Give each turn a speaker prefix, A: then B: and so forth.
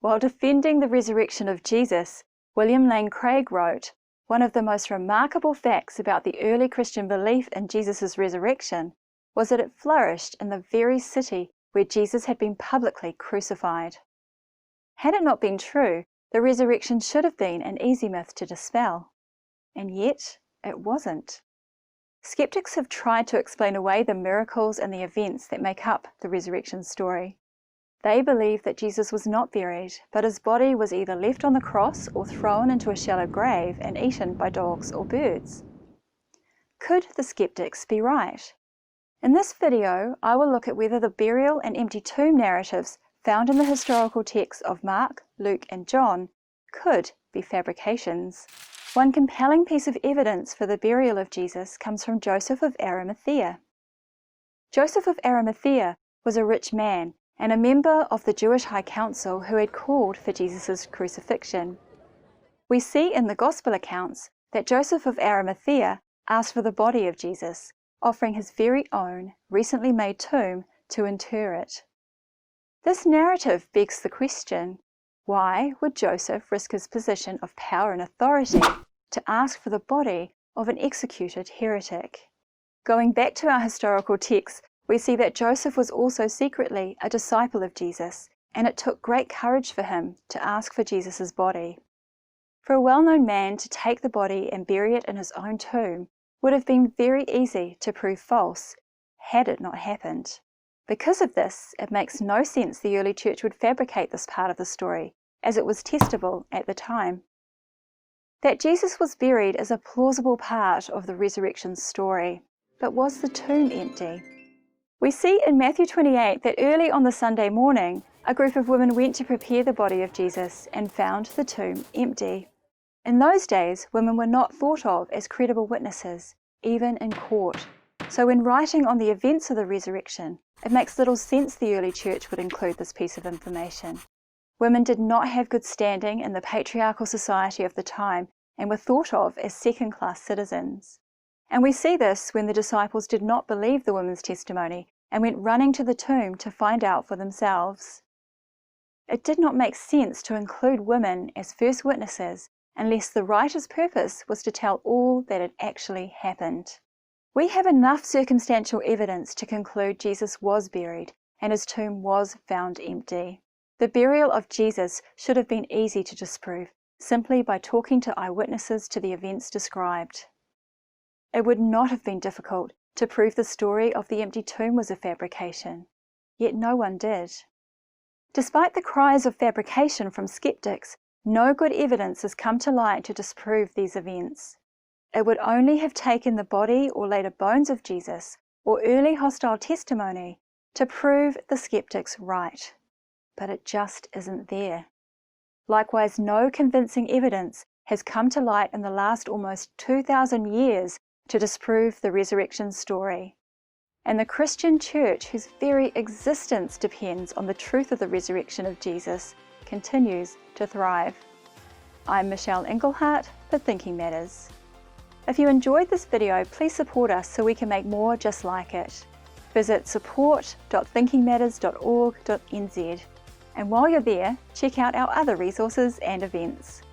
A: While defending the resurrection of Jesus, William Lane Craig wrote, "One of the most remarkable facts about the early Christian belief in Jesus' resurrection was that it flourished in the very city where Jesus had been publicly crucified." Had it not been true, the resurrection should have been an easy myth to dispel. And yet, it wasn't. Skeptics have tried to explain away the miracles and the events that make up the resurrection story. They believe that Jesus was not buried, but his body was either left on the cross or thrown into a shallow grave and eaten by dogs or birds. Could the skeptics be right? In this video, I will look at whether the burial and empty tomb narratives found in the historical texts of Mark, Luke, and John could be fabrications. One compelling piece of evidence for the burial of Jesus comes from Joseph of Arimathea. Joseph of Arimathea was a rich man and a member of the Jewish High Council who had called for Jesus' crucifixion. We see in the Gospel accounts that Joseph of Arimathea asked for the body of Jesus, offering his very own recently made tomb to inter it. This narrative begs the question, why would Joseph risk his position of power and authority to ask for the body of an executed heretic? Going back to our historical texts, we see that Joseph was also secretly a disciple of Jesus, and it took great courage for him to ask for Jesus' body. For a well-known man to take the body and bury it in his own tomb would have been very easy to prove false, had it not happened. Because of this, it makes no sense the early church would fabricate this part of the story, as it was testable at the time. That Jesus was buried is a plausible part of the resurrection story, but was the tomb empty? We see in Matthew 28 that early on the Sunday morning, a group of women went to prepare the body of Jesus and found the tomb empty. In those days, women were not thought of as credible witnesses, even in court. So when writing on the events of the resurrection, it makes little sense the early church would include this piece of information. Women did not have good standing in the patriarchal society of the time and were thought of as second-class citizens. And we see this when the disciples did not believe the women's testimony and went running to the tomb to find out for themselves. It did not make sense to include women as first witnesses unless the writer's purpose was to tell all that had actually happened. We have enough circumstantial evidence to conclude Jesus was buried and his tomb was found empty. The burial of Jesus should have been easy to disprove, simply by talking to eyewitnesses to the events described. It would not have been difficult to prove the story of the empty tomb was a fabrication, yet no one did. Despite the cries of fabrication from skeptics, no good evidence has come to light to disprove these events. It would only have taken the body or later bones of Jesus, or early hostile testimony, to prove the skeptics right. But it just isn't there. Likewise, no convincing evidence has come to light in the last almost 2,000 years to disprove the resurrection story. And the Christian church, whose very existence depends on the truth of the resurrection of Jesus, continues to thrive. I'm Englehardt for Thinking Matters. If you enjoyed this video, please support us so we can make more just like it. Visit support.thinkingmatters.org.nz. And while you're there, check out our other resources and events.